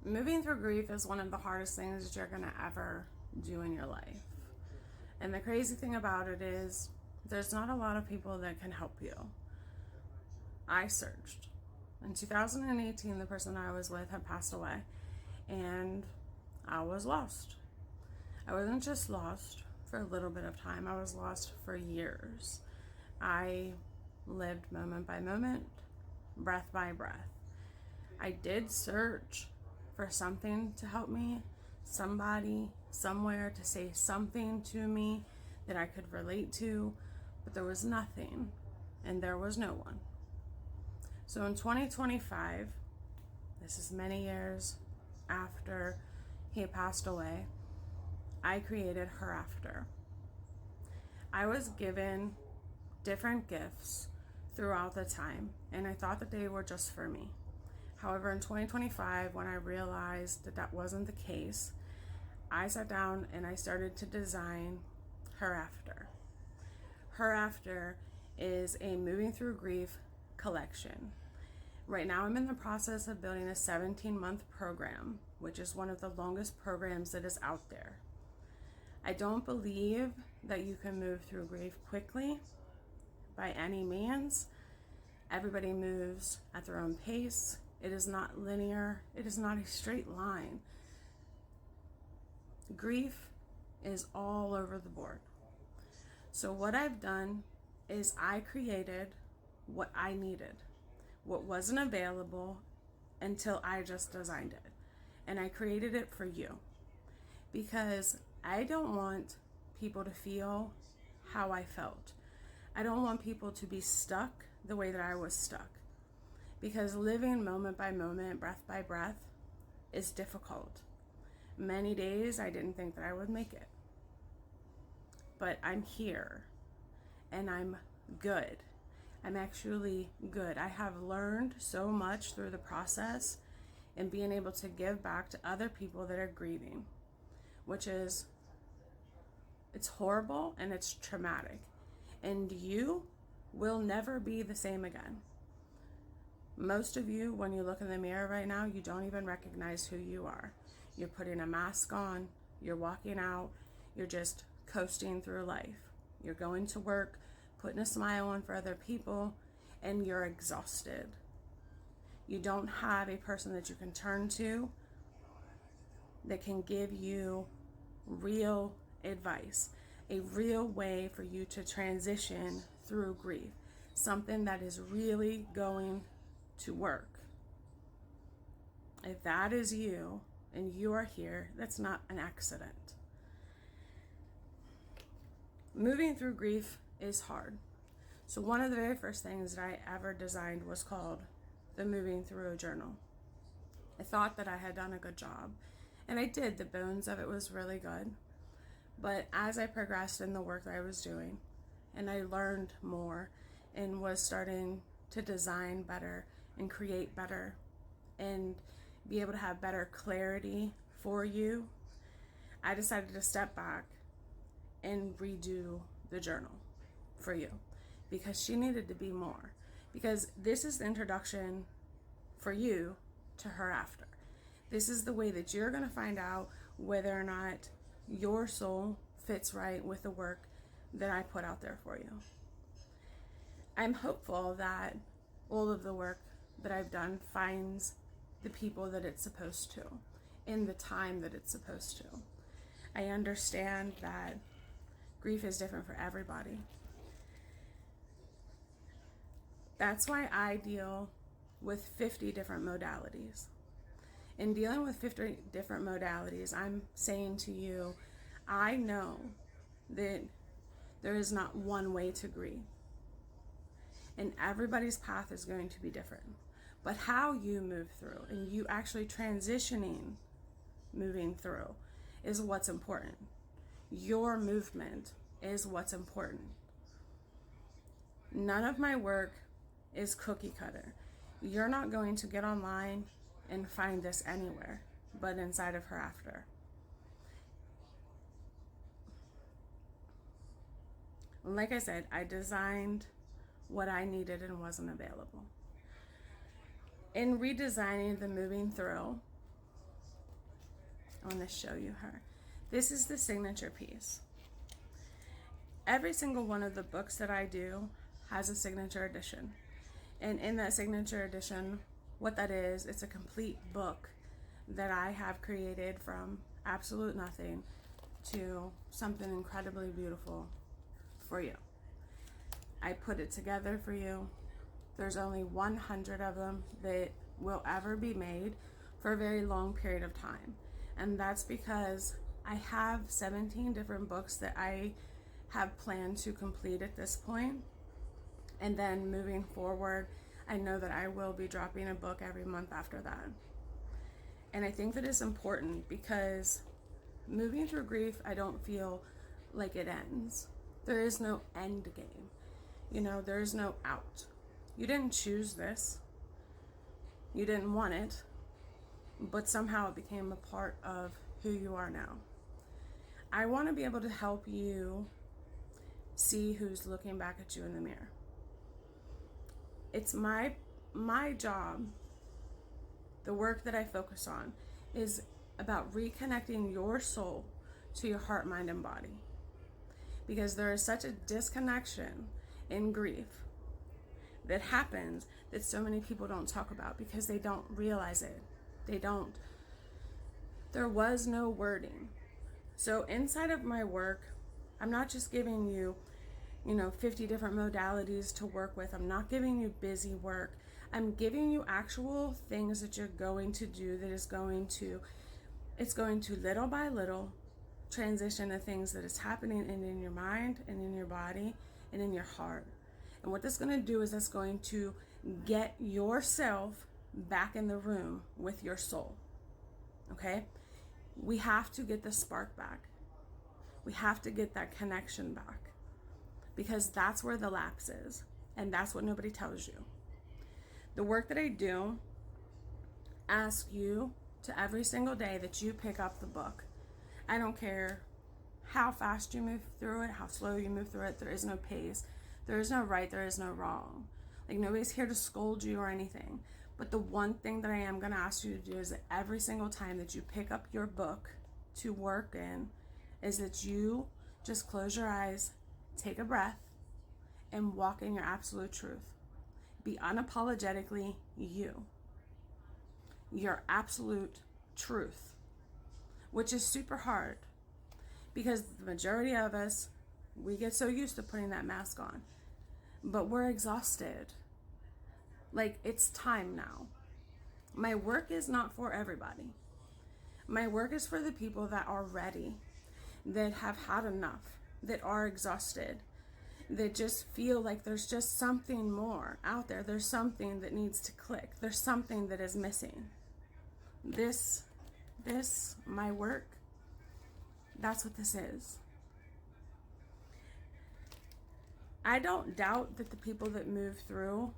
Moving through grief is one of the hardest things that you're going to ever do in your life. And the crazy thing about it is there's not a lot of people that can help you. I searched. In 2018, the person I was with had passed away, and I was lost. I wasn't just lost for a little bit of time, I was lost for years. I lived moment by moment, breath by breath. I did search for something to help me, somebody, somewhere to say something to me that I could relate to, but there was nothing, and there was no one. So in 2025, this is many years after he passed away, I created Hereafter. I was given different gifts throughout the time, and I thought that they were just for me. However, in 2025, when I realized that that wasn't the case, I sat down and I started to design Hereafter. Hereafter is a moving through grief collection. Right now, I'm in the process of building a 17-month program, which is one of the longest programs that is out there. I don't believe that you can move through grief quickly by any means. Everybody moves at their own pace. It is not linear. It is not a straight line. Grief is all over the board. So what I've done is I created what I needed, what wasn't available until I just designed it. And I created it for you because I don't want people to feel how I felt. I don't want people to be stuck the way that I was stuck, because living moment by moment, breath by breath is difficult. Many days I didn't think that I would make it, but I'm here and I'm good. I'm actually good. I have learned so much through the process and being able to give back to other people that are grieving, which is, it's horrible and it's traumatic, and you will never be the same again. Most of you, when you look in the mirror right now, you don't even recognize who you are. You're putting a mask on, you're walking out, you're just coasting through life. You're going to work, putting a smile on for other people, and you're exhausted. You don't have a person that you can turn to that can give you real advice, a real way for you to transition through grief, something that is really going to work. If that is you and you are here, that's not an accident. Moving through grief is hard. So one of the very first things that I ever designed was called the Moving Through Journal. I thought that I had done a good job, and I did. The bones of it was really good. But as I progressed in the work that I was doing, and I learned more and was starting to design better and create better and be able to have better clarity for you, I decided to step back and redo the journal for you, because she needed to be more. Because this is the introduction for you to Hereafter. This is the way that you're going to find out whether or not your soul fits right with the work that I put out there for you. I'm hopeful that all of the work that I've done finds the people that it's supposed to in the time that it's supposed to. I understand that grief is different for everybody. That's why I deal with 50 different modalities. In dealing with 50 different modalities, I'm saying to you, I know that there is not one way to grieve, and everybody's path is going to be different. But how you move through and you actually transitioning, moving through, is what's important. Your movement is what's important. None of my work is cookie cutter. You're not going to get online and find this anywhere but inside of Hereafter. Like I said, I designed what I needed and wasn't available. In redesigning the moving through, I want to show you her. This is the signature piece. Every single one of the books that I do has a signature edition. And in that signature edition, what that is, it's a complete book that I have created from absolute nothing to something incredibly beautiful for you. I put it together for you. There's only 100 of them that will ever be made for a very long period of time. And that's because I have 17 different books that I have planned to complete at this point. And then moving forward, I know that I will be dropping a book every month after that. And I think that it's important because moving through grief, I don't feel like it ends. There is no end game. You know, there is no out. You didn't choose this. You didn't want it. But somehow it became a part of who you are now. I want to be able to help you see who's looking back at you in the mirror. It's my job, the work that I focus on, is about reconnecting your soul to your heart, mind, and body. Because there is such a disconnection in grief that happens that so many people don't talk about because they don't realize it. There was no wording. So inside of my work, I'm not just giving you, 50 different modalities to work with. I'm not giving you busy work. I'm giving you actual things that you're going to do that it's going to little by little transition to things that is happening in your mind and in your body and in your heart. And what that's going to do is that's going to get yourself back in the room with your soul. Okay? We have to get the spark back. We have to get that connection back. Because that's where the lapse is. And that's what nobody tells you. The work that I do asks you to every single day that you pick up the book. I don't care how fast you move through it, how slow you move through it. There is no pace. There is no right. There is no wrong. Like, nobody's here to scold you or anything. But the one thing that I am going to ask you to do is that every single time that you pick up your book to work in, is that you just close your eyes, take a breath, and walk in your absolute truth. Be unapologetically you. Your absolute truth. Which is super hard. Because the majority of us, we get so used to putting that mask on. But we're exhausted. Like, it's time now. My work is not for everybody. My work is for the people that are ready, that have had enough, that are exhausted, that just feel like there's just something more out there. There's something that needs to click. There's something that is missing. This, my work, that's what this is. I don't doubt that the people that move through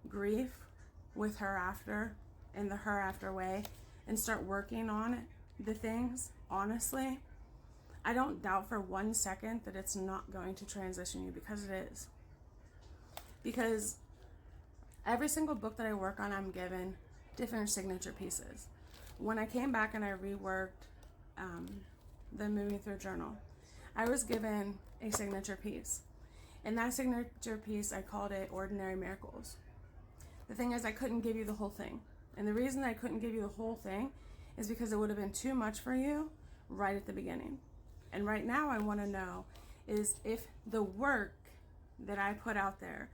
grief with her after, in the her after way, and start working on it, the things, honestly, I don't doubt for 1 second that it's not going to transition you, because it is. Because every single book that I work on, I'm given different signature pieces. When I came back and I reworked the Moving Through Journal, I was given a signature piece. And that signature piece, I called it Ordinary Miracles. The thing is, I couldn't give you the whole thing. And the reason I couldn't give you the whole thing is because it would have been too much for you right at the beginning. And right now I want to know is if the work that I put out there,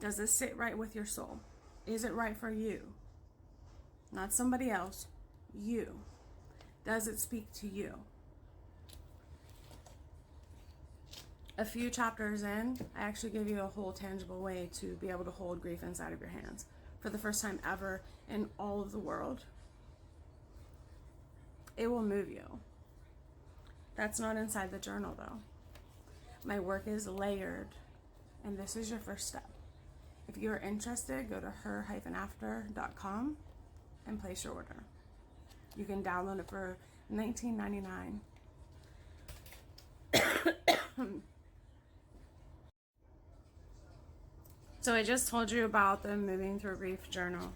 does it sit right with your soul? Is it right for you? Not somebody else, you. Does it speak to you? A few chapters in, I actually give you a whole tangible way to be able to hold grief inside of your hands for the first time ever in all of the world. It will move you. That's not inside the journal though. My work is layered, and this is your first step. If you're interested, go to her-after.com and place your order. You can download it for $19.99. So I just told you about the Moving Through Grief journal.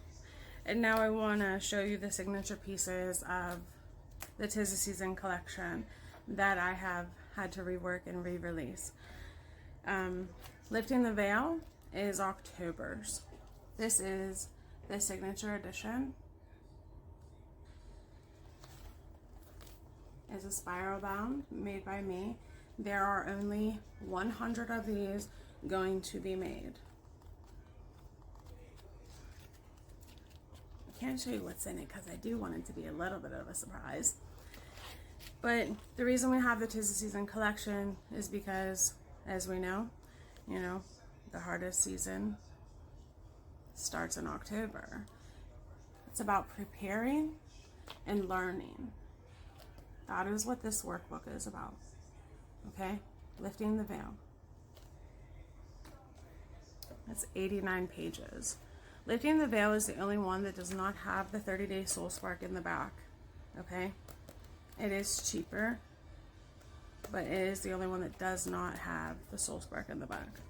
And now I want to show you the signature pieces of the 'Tis the Season collection that I have had to rework and re-release. Lifting the Veil is October's. This is the signature edition. It's a spiral bound made by me. There are only 100 of these going to be made. I can't show you what's in it because I do want it to be a little bit of a surprise. But the reason we have the 'Tis the Season collection is because, as we know, the hardest season starts in October. It's about preparing and learning. That is what this workbook is about. Okay? Lifting the Veil. That's 89 pages. Lifting the Veil is the only one that does not have the 30-day soul spark in the back. Okay? It is cheaper, but it is the only one that does not have the soul spark in the back.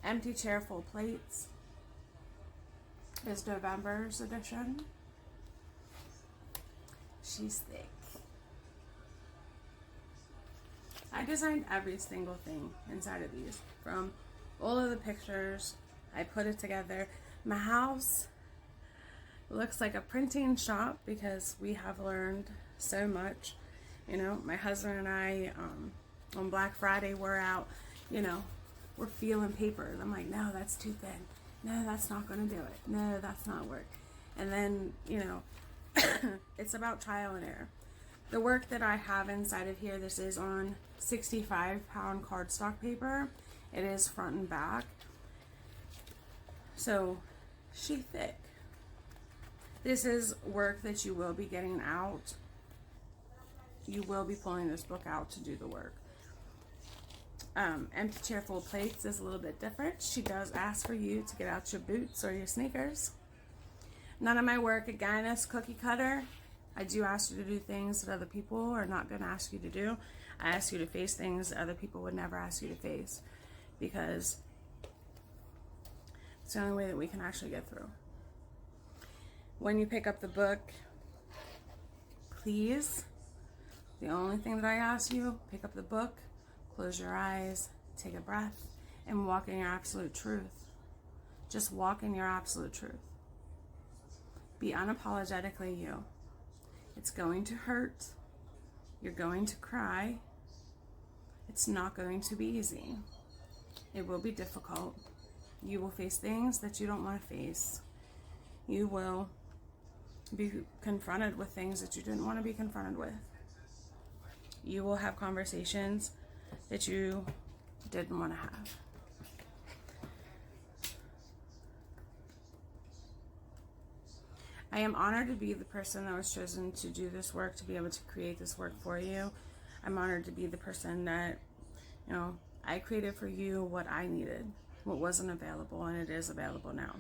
Empty Chair Full Plates is November's edition. She's thick. I designed every single thing inside of these. From all of the pictures, I put it together. My house looks like a printing shop because we have learned so much. My husband and I, on Black Friday, we're out, we're feeling papers. I'm like, no, that's too thin. No, that's not going to do it. No, that's not work. And then, it's about trial and error. The work that I have inside of here, this is on 65-pound cardstock paper. It is front and back. So, she thick. This is work that you will be getting out. You will be pulling this book out to do the work. Empty Chair Full Plates is a little bit different. She does ask for you to get out your boots or your sneakers. None of my work, again, is cookie cutter. I do ask you to do things that other people are not going to ask you to do. I ask you to face things that other people would never ask you to face, because it's the only way that we can actually get through. When you pick up the book, please, the only thing that I ask you, pick up the book, close your eyes, take a breath, and walk in your absolute truth. Just walk in your absolute truth. Be unapologetically you. It's going to hurt. You're going to cry. It's not going to be easy. It will be difficult. You will face things that you don't want to face. You will be confronted with things that you didn't want to be confronted with. You will have conversations that you didn't want to have. I am honored to be the person that was chosen to do this work, to be able to create this work for you. I'm honored to be the person that, I created for you what I needed, what wasn't available, and it is available now.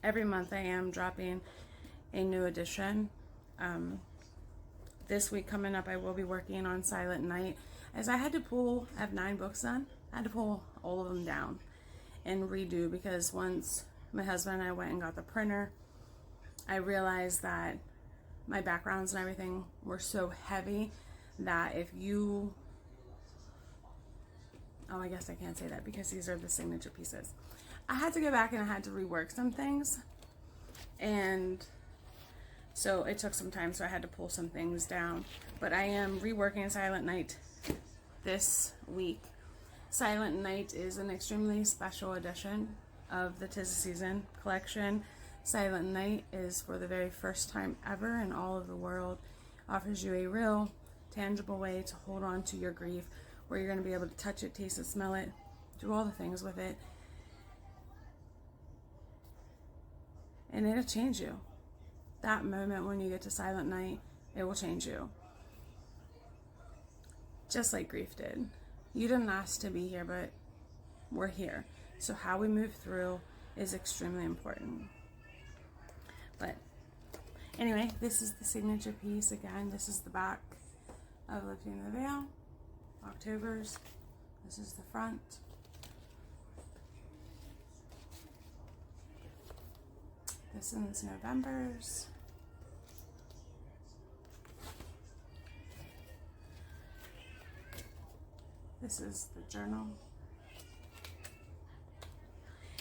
Every month I am dropping a new edition. This week coming up, I will be working on Silent Night. As I have 9 books done, I had to pull all of them down and redo, because once my husband and I went and got the printer, I realized that my backgrounds and everything were so heavy that I guess I can't say that because these are the signature pieces. I had to go back and I had to rework some things, and so it took some time, so I had to pull some things down. But I am reworking Silent Night this week. Silent Night is an extremely special edition of the 'Tis the Season collection. Silent Night is, for the very first time ever in all of the world, offers you a real, tangible way to hold on to your grief, where you're going to be able to touch it, taste it, smell it, do all the things with it. And it'll change you. That moment when you get to Silent Night, it will change you. Just like grief did. You didn't ask to be here, but we're here. So how we move through is extremely important. But anyway, this is the signature piece. Again, this is the back of Lifting the Veil, October's. This is the front. This is November's. This is the journal.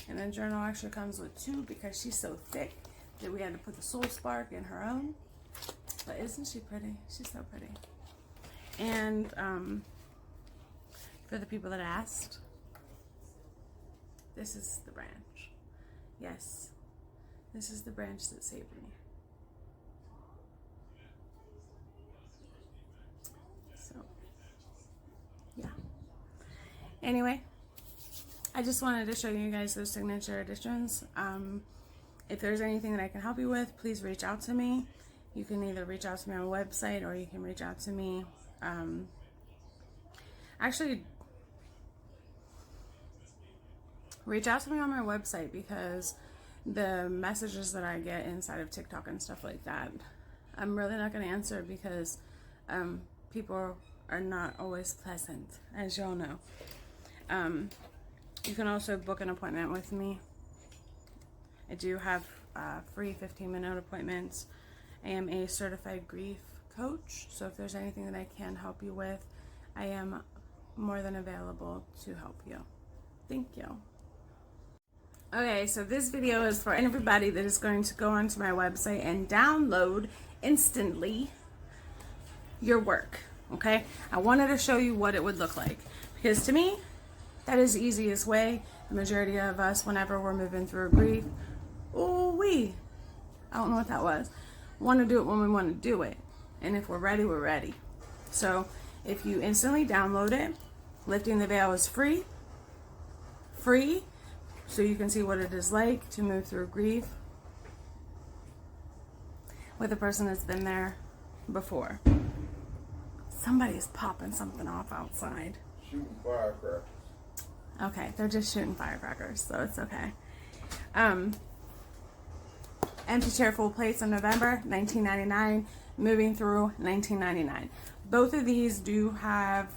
And the journal actually comes with two because she's so thick that we had to put the soul spark in her own. But isn't she pretty? She's so pretty. And for the people that asked, this is the branch. Yes, this is the branch that saved me. So, yeah. Anyway, I just wanted to show you guys those signature editions. If there's anything that I can help you with, please reach out to me. You can either reach out to me on my website or you can reach out to me. Actually, reach out to me on my website because the messages that I get inside of TikTok and stuff like that, I'm really not going to answer because people are not always pleasant, as y'all know. You can also book an appointment with me. I do have free 15-minute appointments. I am a certified grief coach, so if there's anything that I can help you with, I am more than available to help you. Thank you. Okay, so this video is for everybody that is going to go onto my website and download instantly your work, okay? I wanted to show you what it would look like because to me, that is the easiest way. The majority of us, whenever we're moving through grief, I don't know what that was, want to do it when we want to do it. And if we're ready, we're ready. So if you instantly download it, Lifting the Veil is free, so you can see what it is like to move through grief with a person that's been there before. Somebody's popping something off outside. Shooting firecrackers. Okay, they're just shooting firecrackers, so it's okay. Empty Chair Full Plates in November, $19.99. Moving Through, $19.99. Both of these do have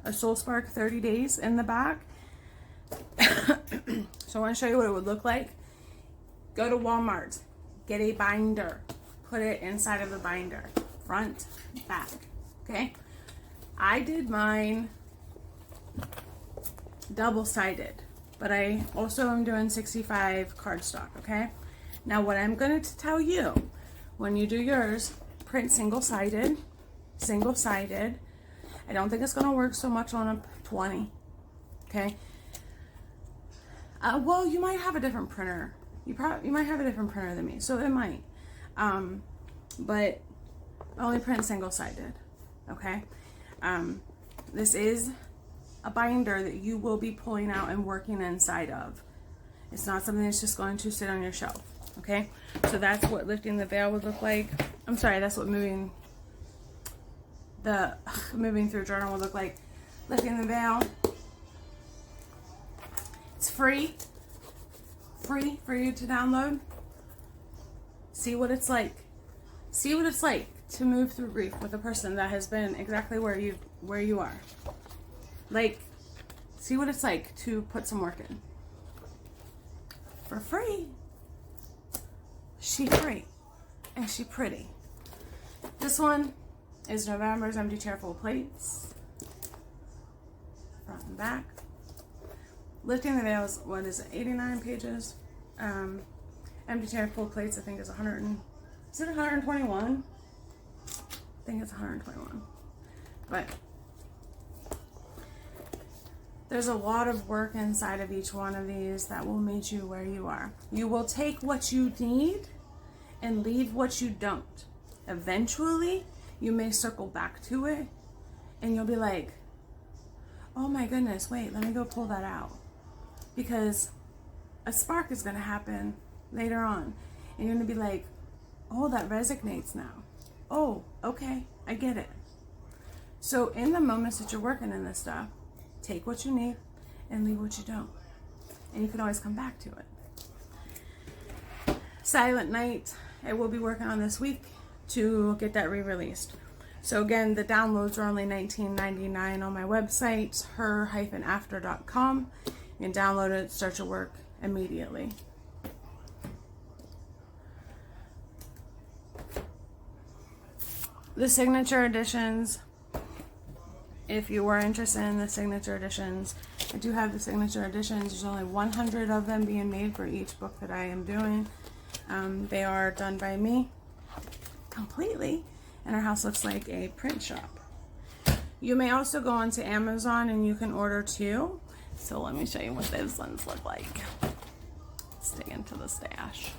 a Soul Spark 30 days in the back. So I want to show you what it would look like. Go to Walmart, get a binder, put it inside of the binder, front, back, okay? I did mine double-sided, but I also am doing 65 cardstock, okay? Now what I'm going to tell you, when you do yours, print single-sided. I don't think it's going to work so much on a 20, okay? Well, you might have a different printer. You might have a different printer than me, so it might. But I only print single-sided, okay? This is a binder that you will be pulling out and working inside of. It's not something that's just going to sit on your shelf, okay? So that's what Lifting the Veil would look like. I'm sorry, that's what Moving Through Journal would look like. Lifting the Veil. It's free for you to download. See what it's like. See what it's like to move through grief with a person that has been exactly where you are. Like, see what it's like to put some work in. For free. She free. And she pretty. This one is November's Empty Chair Full Plates. Front and back. Lifting the Veil is, what is it, 89 pages? Empty Chair Full Plates, I think, is 121? I think it's 121. But there's a lot of work inside of each one of these that will meet you where you are. You will take what you need and leave what you don't. Eventually, you may circle back to it and you'll be like, oh my goodness, wait, let me go pull that out. Because a spark is going to happen later on. And you're going to be like, oh, that resonates now. Oh, okay, I get it. So in the moments that you're working in this stuff, take what you need and leave what you don't. And you can always come back to it. Silent Night, I will be working on this week to get that re-released. So again, the downloads are only $19.99 on my website, her-after.com. You can download it, start your work immediately. The signature editions if you are interested in the signature editions, I do have the signature editions. There's only 100 of them being made for each book that I am doing. They are done by me completely, and our house looks like a print shop. You may also go onto Amazon and you can order too. So let me show you what those ones look like. Let's dig into the stash.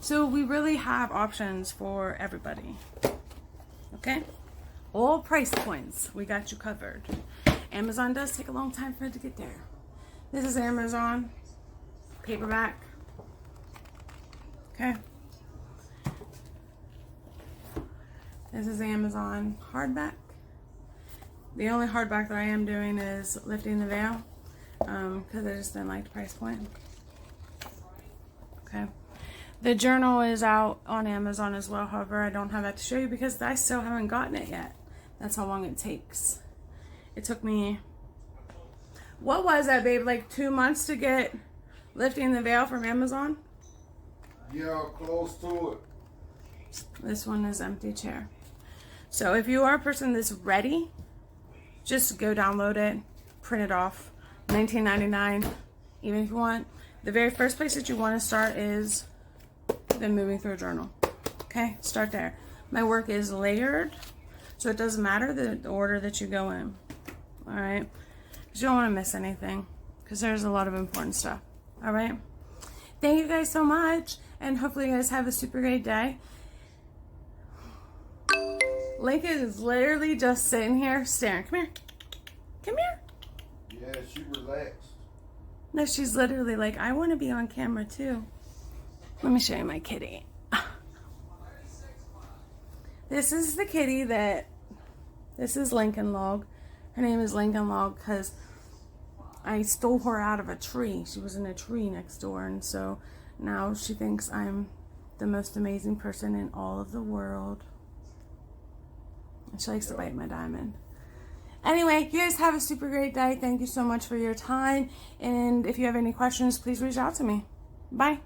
So we really have options for everybody. Okay? All price points. We got you covered. Amazon does take a long time for it to get there. This is Amazon paperback. Okay. This is Amazon hardback. The only hardback that I am doing is Lifting the Veil, because I just didn't like the price point. Okay. The journal is out on Amazon as well. However, I don't have that to show you because I still haven't gotten it yet. That's how long it takes. It took me, what was that, babe? Like 2 months to get Lifting the Veil from Amazon? Yeah, close to it. This one is Empty Chair. So if you are a person that's ready, just go download it, print it off. $19.99. Even if you want, the very first place that you want to start is then moving through a journal. Okay, start there. My work is layered, so it doesn't matter the order that you go in. All right, because you don't want to miss anything, because there's a lot of important stuff. All right, thank you guys so much, and hopefully you guys have a super great day. Lincoln is literally just sitting here staring. Come here. Come here. Yeah, she relaxed. No, she's literally like, I want to be on camera too. Let me show you my kitty. This is the kitty this is Lincoln Log. Her name is Lincoln Log because I stole her out of a tree. She was in a tree next door, and so now she thinks I'm the most amazing person in all of the world. And she likes to bite my diamond. Anyway, you guys have a super great day. Thank you so much for your time. And if you have any questions, please reach out to me. Bye.